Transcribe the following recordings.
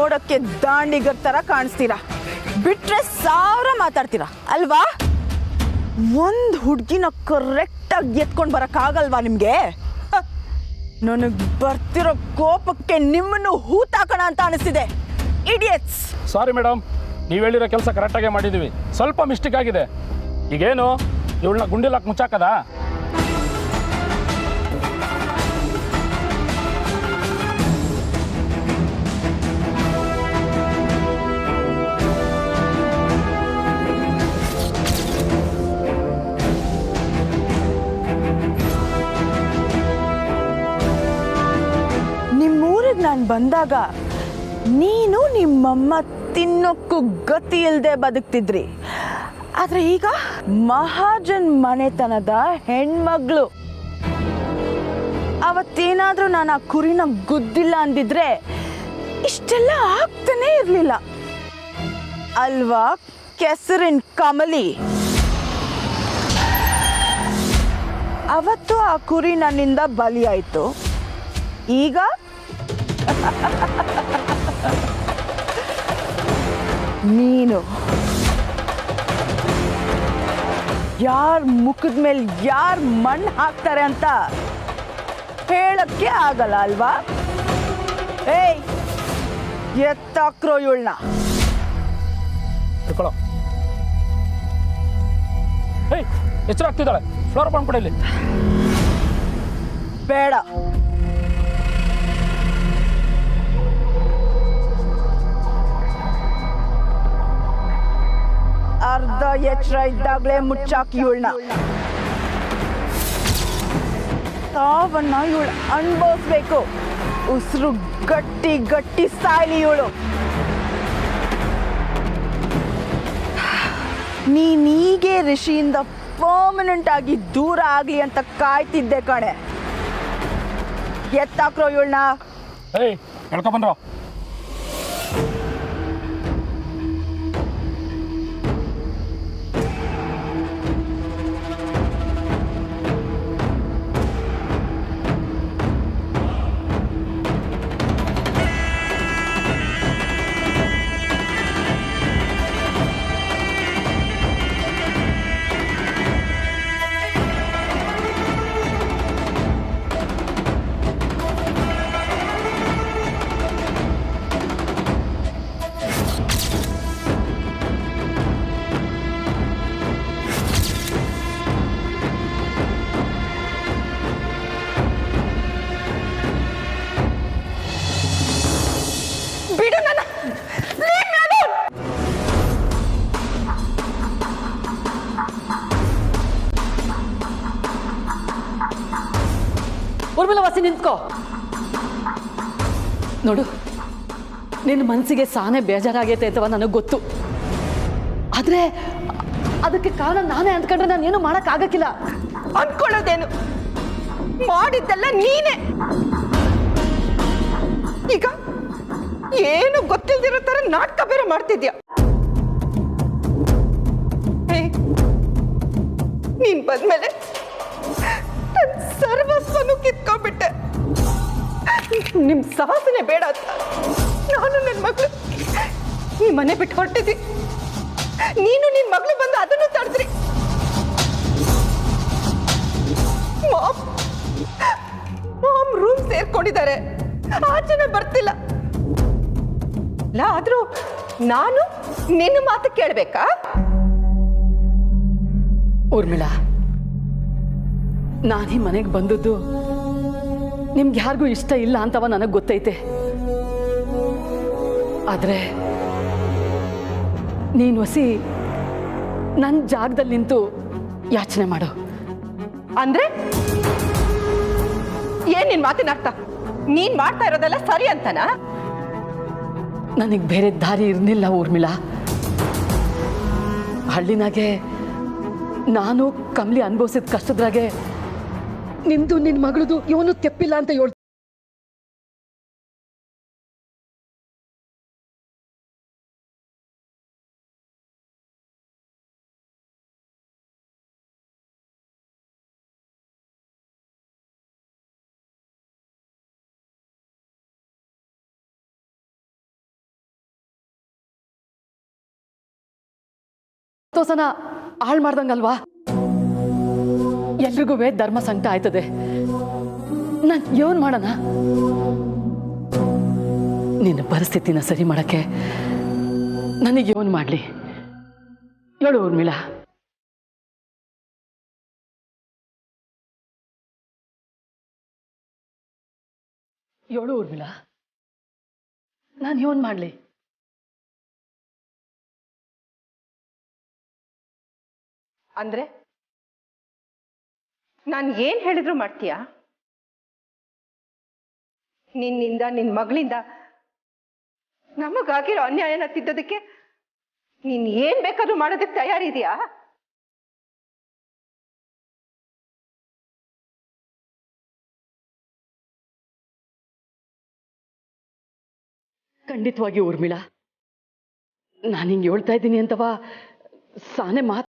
ನೋಡಕ್ಕೆ ದಾಂಡಿಗರ್ ತರ ಕಾಣಿಸ್ತೀರಾ, ಬಿಟ್ರೆ 1000 ಮಾತಾಡ್ತೀರಾ ಅಲ್ವಾ? ಒಂದು ಹುಡುಗಿನ ಕರೆಕ್ಟಾಗಿ ಎತ್ಕೊಂಡು ಬರೋಕ್ಕಾಗಲ್ವಾ ನಿಮಗೆ? ನನಗೆ ಬರ್ತಿರೋ ಕೋಪಕ್ಕೆ ನಿಮ್ಮನ್ನು ಹೂತಾಕೋಣ ಅಂತ ಅನಿಸ್ತಿದೆ. ಇಡಿಯಟ್ಸ್. ಸಾರಿ ಮೇಡಮ್, ನೀವು ಹೇಳಿರೋ ಕೆಲಸ ಕರೆಕ್ಟಾಗೇ ಮಾಡಿದ್ದೀವಿ. ಸ್ವಲ್ಪ ಮಿಸ್ಟೇಕ್ ಆಗಿದೆ. ಈಗೇನು ಇವಳನ್ನ ಗುಂಡಿಲಾಕ್ ಮುಚ್ಚಾಕದ? ನಿಮ್ಮೂರಿಗೆ ನಾನು ಬಂದಾಗ ನೀನು ನಿಮ್ಮಮ್ಮ ತಿನ್ನೋಕ್ಕೂ ಗತಿ ಇಲ್ಲದೆ ಬದುಕ್ತಿದ್ರಿ. ಆದರೆ ಈಗ ಮಹಾಜನ್ ಮನೆತನದ ಹೆಣ್ಮಗಳು. ಅವತ್ತೇನಾದರೂ ನಾನು ಆ ಕುರಿನ ಗುದ್ದಿಲ್ಲ ಅಂದಿದ್ರೆ ಇಷ್ಟೆಲ್ಲ ಆಗ್ತಾನೇ ಇರಲಿಲ್ಲ ಅಲ್ವಾ ಕೆಸರಿನ ಕಮಲಿ? ಅವತ್ತು ಆ ಕುರಿ ನನ್ನಿಂದ ಬಲಿಯಾಯಿತು. ಈಗ ನೀನು ಯಾರ ಮುಖದ ಮೇಲೆ ಯಾರು ಮಣ್ಣು ಹಾಕ್ತಾರೆ ಅಂತ ಹೇಳಕ್ಕೆ ಆಗಲ್ಲ ಅಲ್ವಾ? ಏಯ್, ಎತ್ತಾಕ್ರೋ ಇವಳನ್ನ. ಏಯ್, ಎಚ್ಚರ ಆಗ್ತಿದ್ದಾಳೆ. ಫ್ಲೋರ್ ಬಂದ್ಬಿಡಲಿ. ಬೇಡ, ಅರ್ಧ ಎಚ್ಚರ ಇದ್ದಾಗಲೇ ಮುಚ್ಚಾಕಿ ಇವಳನ್ನ. ತಾವನ್ನ ಇವಳು ಅನುಭವಿಸ್ಬೇಕು. ಉಸಿರು ಗಟ್ಟಿ ಗಟ್ಟಿ ಸಾಯ್ಲಿ ಇವಳು. ನೀನೀಗೆ ಋಷಿಯಿಂದ ಪರ್ಮನೆಂಟ್ ಆಗಿ ದೂರ ಆಗ್ಲಿ ಅಂತ ಕಾಯ್ತಿದ್ದೆ ಕಣೆ. ಎತ್ತಾಕ್ರೋ ಇವಳನ್ನ. ಏಯ್, ಹೇಳ್ಕೊಬಂದ್ರು. ಊರ್ಮಿಳ, ವಾಸಿ ನಿಂತ್ಕೋ. ನೋಡು, ನಿನ್ನ ಮನಸ್ಸಿಗೆ ಸಾನೆ ಬೇಜಾರಾಗೈತೆ ಅಥವಾ ನನಗೆ ಗೊತ್ತು. ಆದರೆ ಅದಕ್ಕೆ ಕಾರಣ ನಾನೇ ಅಂದ್ಕೊಂಡ್ರೆ ನಾನು ಏನು ಮಾಡೋಕ್ಕಾಗಕ್ಕಿಲ್ಲ. ಅಂದ್ಕೊಳ್ಳೋದೇನು? ಮಾಡಿದ್ದೆಲ್ಲ ನೀನೇ. ಈಗ ಏನು ಗೊತ್ತಿಲ್ದಿರೋ ತರ ನಾಟಕ ಬೇರೆ ಮಾಡ್ತಿದ್ಯಾ. ನೀನ್ ಬಂದ್ಮೇಲೆ ಸರ್ವಸ್ವನು ಕಿತ್ಕೊಂಡ್ಬಿಟ್ಟೆ. ನಿಮ್ ಸಾಹಸನೆ ಬೇಡ ಅಂತ ನಾನು ನನ್ನ ಮಗಳು ಈ ಮನೆ ಬಿಟ್ಟು ಹೊರಟಿದ್ವಿ. ನೀನು ನಿನ್ ಮಗಳು ಬಂದು ಅದನ್ನು ತಡೆದ್ರಿ. ಮಾಮ್ ರೂಮ್ ಸೇರ್ಕೊಂಡಿದ್ದಾರೆ, ಆಚೆನೆ ಬರ್ತಿಲ್ಲ. ಆದ್ರೂ ನಾನು ನಿನ್ನ ಮಾತು ಕೇಳ್ಬೇಕಾ? ಊರ್ಮಿಳ, ನಾನೀ ಮನೆಗೆ ಬಂದದ್ದು ನಿಮ್ಗೆ ಯಾರಿಗೂ ಇಷ್ಟ ಇಲ್ಲ ಅಂತವ ನನಗೆ ಗೊತ್ತೈತೆ. ಆದರೆ ನೀನು ಹೊಸಿ ನನ್ನ ಜಾಗದಲ್ಲಿ ನಿಂತು ಯಾಚನೆ ಮಾಡು. ಅಂದ್ರೆ ಏನ್ ನಿನ್ ಮಾತಿನ ಅರ್ಥ? ನೀನ್ ಮಾಡ್ತಾ ಇರೋದೆಲ್ಲ ಸರಿ ಅಂತನಾ? ನನಗೆ ಬೇರೆ ದಾರಿ ಇರಲಿಲ್ಲ ಊರ್ಮಿಳ. ಹಳ್ಳಿನಾಗೆ ನಾನು ಕಮಲಿ ಅನುಭವಿಸಿದ ಕಷ್ಟದ್ರಾಗೆ ನಿಂದು ನಿನ್ನ ಮಗಳದು ಇವನು ತೆಪ್ಪಿಲ್ಲ ಅಂತ ಹೇಳ್ತೀನಿ. ಸಂತೋಷನ ಹಾಳು ಮಾಡ್ದಂಗಲ್ವಾ? ಎಲ್ರಿಗೂ ಧರ್ಮ ಸಂಕಟ ಆಯ್ತದೆ. ನಾನು ಏನು ಮಾಡೋಣ? ನಿನ್ನ ಪರಿಸ್ಥಿತಿನ ಸರಿ ಮಾಡಕ್ಕೆ ನನಗೆ ಏನು ಮಾಡಲಿ ಹೇಳು ಊರ್ಮಿಳಾ? ಹೇಳು ಊರ್ಮಿಳಾ, ನಾನು ಏನು ಮಾಡಲಿ? ಅಂದ್ರೆ ನಾನು ಏನ್ ಹೇಳಿದ್ರು ಮಾಡ್ತೀಯಾ? ನಿನ್ನಿಂದ ನಿನ್ ಮಗಳಿಂದ ನಮಗಾಗಿರೋ ಅನ್ಯಾಯನ ತಿದ್ದೋದಕ್ಕೆ ನೀನ್ ಏನ್ ಬೇಕಾದ್ರೂ ಮಾಡೋದಕ್ಕೆ ತಯಾರಿದೆಯಾ? ಖಂಡಿತವಾಗಿ ಊರ್ಮಿಳಾ, ನಾನು ಹಿಂಗೆ ಹೇಳ್ತಾ ಇದ್ದೀನಿ ಅಂತವಾ ಸಾನೆ ಮಾತು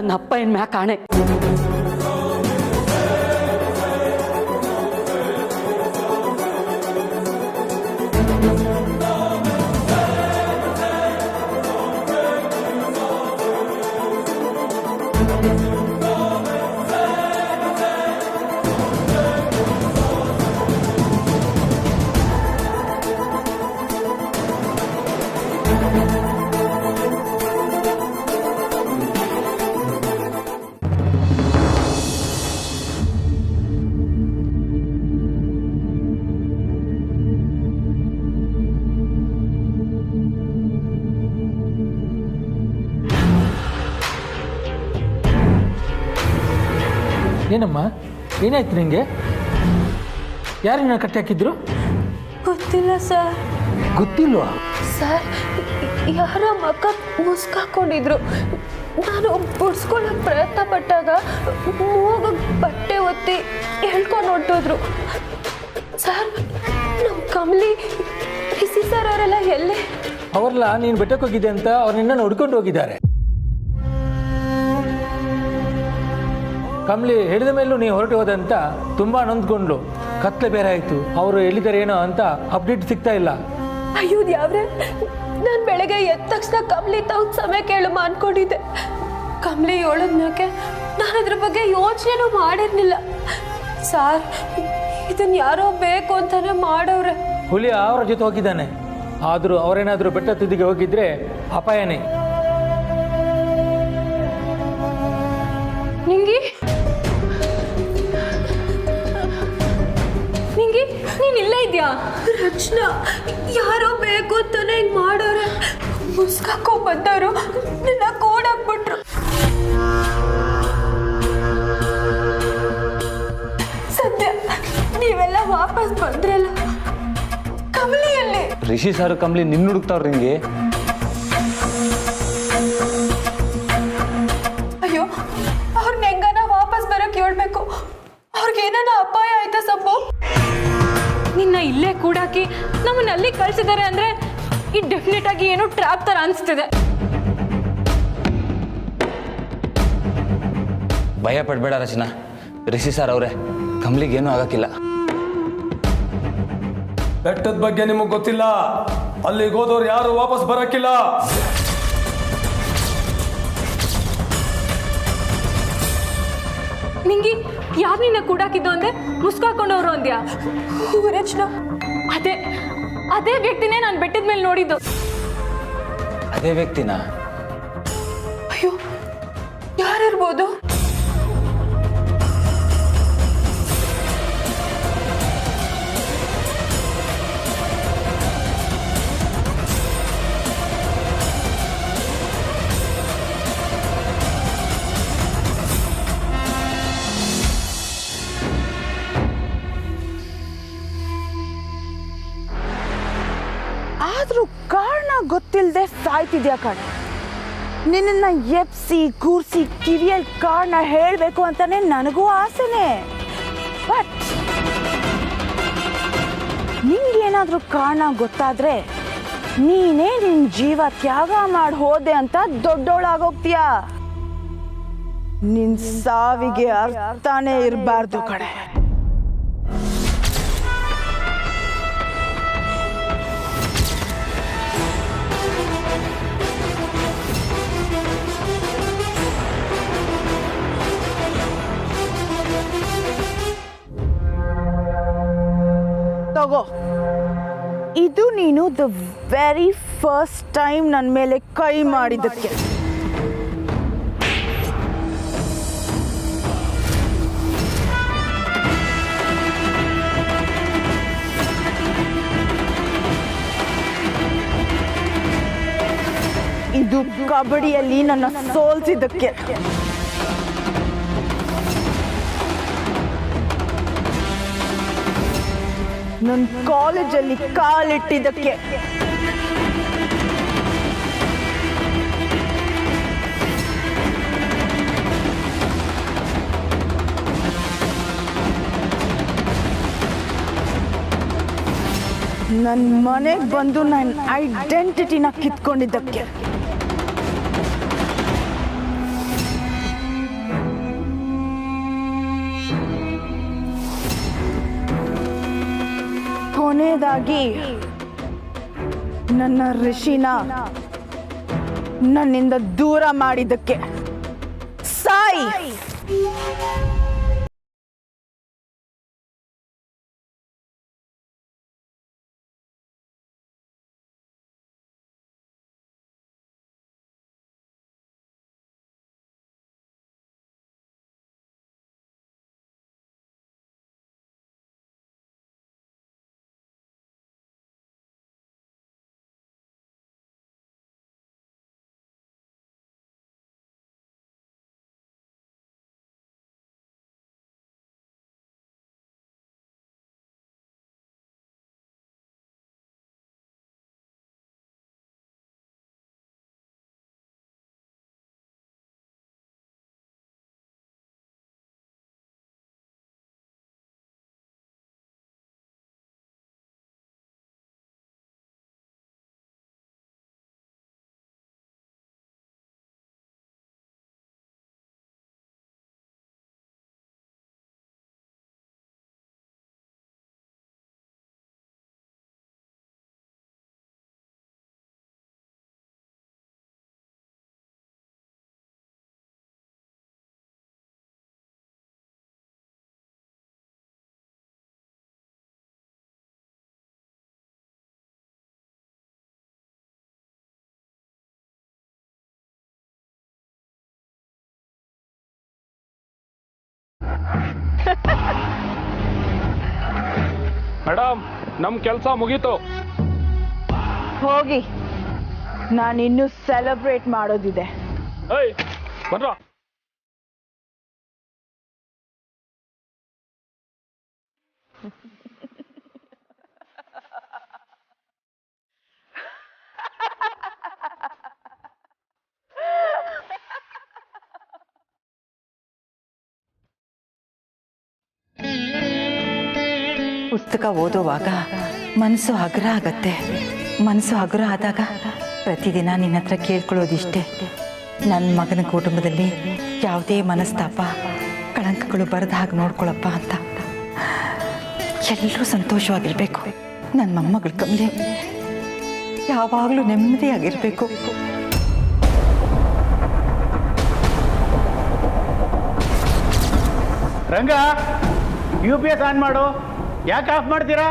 ನನ್ನ ಅಪ್ಪ ಏನ್ ಮ್ಯಾಕ್ ಆಣೆ. ಏನಮ್ಮ, ಏನಾಯ್ತು ನಿಂಗೆ? ಯಾರನ್ನ ಕಟ್ಟಿ ಹಾಕಿದ್ರು? ಗೊತ್ತಿಲ್ಲ ಸರ್. ಗೊತ್ತಿಲ್ವಾ? ಸರ್, ಯಾರ ಮಕ್ಕ ಮುಸ್ಕಾಕೊಂಡಿದ್ರು. ನಾನು ಬಿಡ್ಸ್ಕೊಳ್ಳೋಕೆ ಪ್ರಯತ್ನ ಪಟ್ಟಾಗ ಮೂಗಿಗೆ ಬಟ್ಟೆ ಒತ್ತಿ ಹೇಳ್ಕೊಂಡು ಹೊರಟೋದ್ರು. ಸರ್, ನಮ್ಮ ಕಮಲಿ ರಿಸಿ ಸರ್ ಅವರೆಲ್ಲ ಎಲ್ಲೇ? ಅವರೆಲ್ಲ ನೀನು ಬೆಟ್ಟಕ್ಕೆ ಹೋಗಿದ್ದೆ ಅಂತ ಅವ್ರು ನಿನ್ನನ್ನು ಹುಡ್ಕೊಂಡು ಹೋಗಿದ್ದಾರೆ. ಕಮಲಿ ಹಿಡಿದ ಮೇಲೂ ನೀ ಹೊರಟು ಹೋದಂತ ತುಂಬಾ ನೊಂದ್ಕೊಂಡ್ಲು. ಕತ್ಲೆ ಬೇರೆ ಆಯಿತು. ಅವರು ಎಲ್ಲಿದ್ದಾರೆ ಏನೋ ಅಂತ ಅಪ್ಡೇಟ್ ಸಿಗ್ತಾ ಇಲ್ಲ. ಅಯ್ಯೋ ಯಾವ್ರೆ, ನಾನು ಬೆಳಗ್ಗೆ ಎದ್ದ ತಕ್ಷಣ ಕಮಲಿ ತಾವು ಸಮಯ ಕೇಳಮ್ಮ ಅನ್ಕೊಂಡಿದ್ದೆ. ಕಮಲಿ ಹೇಳದ್ಮ್ಯಾಕೆ ನಾನು ಅದ್ರ ಬಗ್ಗೆ ಯೋಚನೆನೂ ಮಾಡಿರ್ಲಿಲ್ಲ. ಸಾರ್, ಇದನ್ನ ಯಾರೋ ಬೇಕು ಅಂತಾನೆ ಮಾಡವ್ರೆ. ಹುಲಿ ಅವರ ಜೊತೆ ಹೋಗಿದ್ದಾನೆ. ಆದರೂ ಅವರೇನಾದರೂ ಬೆಟ್ಟ ತುದಿಗೆ ಹೋಗಿದ್ರೆ ಅಪಾಯನೇ. ನಿಂಗಿ ನಿಂಗಿ ನೀನ್ ಇಲ್ಲ ಇದ್ಯಾ? ರಚನಾ, ಯಾರೋ ಬೇಕು ಅಂತಾನೆ ಹಿಂಗ್ ಮಾಡೋರೆ. ಮುಸ್ಕಾಕೋ ಬಂದವರು ನಿನ್ನ ಕೋಡಾಕ್ಬಿಟ್ರು. ಸದ್ಯ ನೀವೆಲ್ಲ ವಾಪಸ್ ಬಂದ್ರಲ್ಲ, ಕಮಲಿಯಲ್ಲಿ? ರಿಷಿ ಸಾರು ಕಮಲಿ ನಿನ್ನ ಹುಡುಕ್ತಾವ್ರ ನಿಂಗೆ. ಅಯ್ಯೋ, ಅವ್ರನ್ನ ಹೆಂಗನ ವಾಪಸ್ ಬರಕ್ ಹೇಳ್ಬೇಕು. ಅವ್ರಿಗೇನ ಅಪಾಯ ಆಯ್ತಾ ಸಂಭವ? ನಿನ್ನ ಇಲ್ಲೇ ಕೂಡಾಕಿ ನಮ್ಮನ್ನ ನೀನು ಅಲ್ಲಿ ಕಳ್ಸಿದ್ದಾರೆ ಅಂದ್ರೆ ಈ ಡೆಫಿನೆಟ್ ಆಗಿ ಏನೋ ಟ್ರ್ಯಾಪ್ ತರ ಅನಿಸ್ತಿದೆ. ಭಯ ಪಡಬೇಡ ರಚನಾ, ರಿಷಿ ಸರ್ ಅವರೇ, ಕಮಲಿಗೇನೂ ಆಗಕ್ಕಿಲ್ಲ. ಬೆಟ್ಟದ ಬಗ್ಗೆ ನಿಮಗೆ ಗೊತ್ತಿಲ್ಲ, ಅಲ್ಲಿಗೆ ಹೋದವ್ರು ಯಾರು ವಾಪಸ್ ಬರಕ್ಕಿಲ್ಲ. ನಿಂಗೆ ಯಾರು ನಿನ್ನ ಕೂಡಾಕಿದ್ದು ಅಂದೆ? ಮುಸ್ಕಾಕೊಂಡವ್ರು ಅಂದ್ಯಾ? ರಚನಾ, ಅದೇ ವ್ಯಕ್ತಿನೇ ನಾನು ಬೆಟ್ಟದ ಮೇಲೆ ನೋಡಿದ್ದು. ಅದೇ ವ್ಯಕ್ತಿನ? ಅಯ್ಯೋ, ಯಾರಿರ್ಬೋದು? ಆದ್ರೂ ಕಾರಣ ಗೊತ್ತಿಲ್ಲದೆ ಸಾಯ್ತಿದ್ಯಾ ಕಣೆ. ನಿನ್ನ ಎಪ್ಸಿ ಕೂರ್ಸಿ ಕಿವಿಯಲ್ಲಿ ಕಾರಣ ಹೇಳಬೇಕು ಅಂತಾನೆ ನನಗೂ ಆಸೆನೆ. ಬಟ್ ನಿಂಗೇನಾದ್ರೂ ಕಾರಣ ಗೊತ್ತಾದ್ರೆ ನೀನೇ ನಿನ್ ಜೀವ ತ್ಯಾಗ ಮಾಡಿ ಹೋದೆ ಅಂತ ದೊಡ್ಡೋಳಾಗೋಗ್ತೀಯ. ನಿನ್ ಸಾವಿಗೆ ಅರ್ಥನೇ ಇರಬಾರ್ದು ಕಣೆ. ತಗೋ, ಇದು ನೀನು ದ ವೆರಿ ಫಸ್ಟ್ ಟೈಮ್ ನನ್ನ ಮೇಲೆ ಕೈ ಮಾಡಿದ್ದಕ್ಕೆ. ಇದು ಕಬಡ್ಡಿಯಲ್ಲಿ ನನ್ನ ಸೋಲ್ಸಿದ್ದಕ್ಕೆ. ನನ್ನ ಕಾಲೇಜಲ್ಲಿ ಕಾಲಿಟ್ಟಿದ್ದಕ್ಕೆ. ನನ್ನ ಮನೆಗೆ ಬಂದು ನನ್ನ ಐಡೆಂಟಿಟಿನ ಕಿತ್ಕೊಂಡಿದ್ದಕ್ಕೆ. ಕೊನೆಯದಾಗಿ ನನ್ನ ಋಷಿನ ನನ್ನಿಂದ ದೂರ ಮಾಡಿದ್ದಕ್ಕೆ. ಸಾಯಿ. ಮೇಡಮ್, ನಮ್ಮ ಕೆಲಸ ಮುಗೀತು. ಹೋಗಿ, ನಾನಿನ್ನೂ ಸೆಲೆಬ್ರೇಟ್ ಮಾಡೋದಿದೆ. ಏಯ್ ಬನ್ರ. ಪುಸ್ತಕ ಓದುವಾಗ ಮನಸ್ಸು ಹಗುರ ಆಗತ್ತೆ. ಮನಸ್ಸು ಹಗುರ ಆದಾಗ ಪ್ರತಿದಿನ ನಿನ್ನ ಹತ್ರ ಕೇಳ್ಕೊಳ್ಳೋದಿಷ್ಟೇ, ನನ್ನ ಮಗನ ಕುಟುಂಬದಲ್ಲಿ ಯಾವುದೇ ಮನಸ್ತಾಪ ಕಳಂಕಗಳು ಬರದ ಹಾಗೆ ನೋಡ್ಕೊಳಪ್ಪ ಅಂತ. ಎಲ್ಲರೂ ಸಂತೋಷವಾಗಿರ್ಬೇಕು. ನನ್ನ ಮೊಮ್ಮಗಳು ಕಮಲಿ ಯಾವಾಗಲೂ ನೆಮ್ಮದಿಯಾಗಿರ್ಬೇಕು. ರಂಗ, UPS ಆನ್ ಮಾಡು. ಯಾಕೆ ಆಫ್ ಮಾಡ್ತೀರಾ?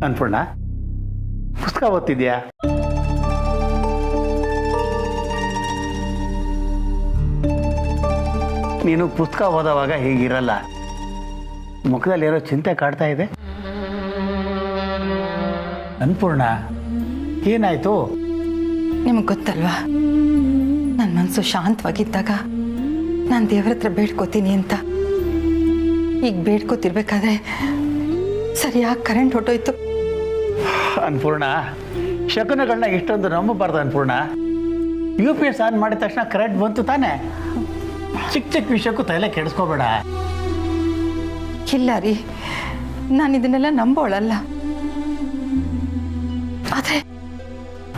ಅನ್ಪೂರ್ಣ, ಪುಸ್ತಕ ಓದ್ತಿದ್ಯಾ? ನೀನು ಪುಸ್ತಕ ಓದೋವಾಗ ಹೀಗಿರಲ್ಲ, ಮುಖದಲ್ಲಿ ಏನೋ ಚಿಂತೆ ಕಾಡ್ತಾ ಇದೆ. ಅನ್ಪೂರ್ಣ, ಏನಾಯ್ತು? ನಿಮಗೆ ಗೊತ್ತಲ್ವಾ, ನನ್ನ ಮನಸ್ಸು ಶಾಂತವಾಗಿದ್ದಾಗ ನಾನು ದೇವರ ಹತ್ರ ಬೇಡ್ಕೋತೀನಿ ಅಂತ. ಈಗ ಬೇಡ್ಕೋತಿರ್ಬೇಕಾದ್ರೆ ಸರಿಯಾಗಿ ಕರೆಂಟ್ ಹೊಟ್ಟೋಯ್ತು. ಅನ್ಪೂರ್ಣ, ಶಕುನಗಳನ್ನ ಇಷ್ಟೊಂದು ನಂಬಬಾರ್ದು ಅನ್ಪೂರ್ಣ. UPS ಆನ್ ಮಾಡಿದ ತಕ್ಷಣ ಕರೆಂಟ್ ಬಂತು ತಾನೆ. ಚಿಕ್ಕ ಚಿಕ್ಕ ವಿಷಯಕ್ಕೂ ತಲೆ ಕೆಡಿಸ್ಕೋಬೇಡ. ಇಲ್ಲ ರೀ, ನಾನು ಇದನ್ನೆಲ್ಲ ನಂಬೋಳಲ್ಲ.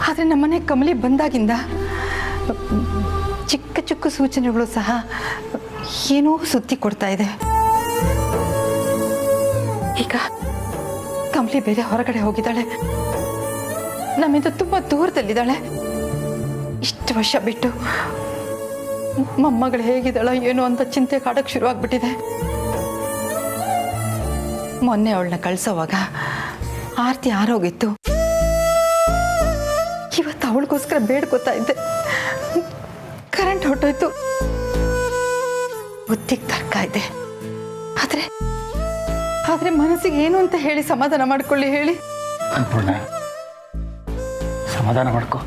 ಆದರೆ ನಮ್ಮನೆ ಕಮಲಿ ಬಂದಾಗಿಂದ ಚಿಕ್ಕ ಚಿಕ್ಕ ಸೂಚನೆಗಳು ಸಹ ಏನೋ ಸುದ್ದಿ ಕೊಡ್ತಾ ಇದೆ. ಈಗ ಕಮಲಿ ಬೇರೆ ಹೊರಗಡೆ ಹೋಗಿದ್ದಾಳೆ, ನಮ್ಮಿಂದ ತುಂಬ ದೂರದಲ್ಲಿದ್ದಾಳೆ. ಇಷ್ಟು ವರ್ಷ ಬಿಟ್ಟು ಮೊಮ್ಮಗಳು ಹೇಗಿದ್ದಾಳೋ ಏನೋ ಅಂತ ಚಿಂತೆ ಕಾಡಕ್ಕೆ ಶುರುವಾಗ್ಬಿಟ್ಟಿದೆ. ಮೊನ್ನೆ ಅವಳನ್ನ ಕಳ್ಸೋವಾಗ ಆರ್ತಿ ಆರೋಗಿತ್ತು. ಇವತ್ತು ಅವಳಿಗೋಸ್ಕರ ಬೇಡ್ಕೋತಾ ಇದ್ದೆ, ಕರೆಂಟ್ ಹೊಟ್ಟೋಯ್ತು. ಬುದ್ಧಿಗೆ ತರ್ಕ ಇದೆ. ಆದ್ರೆ ಮನಸ್ಸಿಗೆ ಏನು ಅಂತ ಹೇಳಿ ಸಮಾಧಾನ ಮಾಡ್ಕೊಳ್ಳಿ ಹೇಳಿ. ಅನ್ಪೂರ್ಣ, ಸಮಾಧಾನ ಮಾಡ್ಕೋ.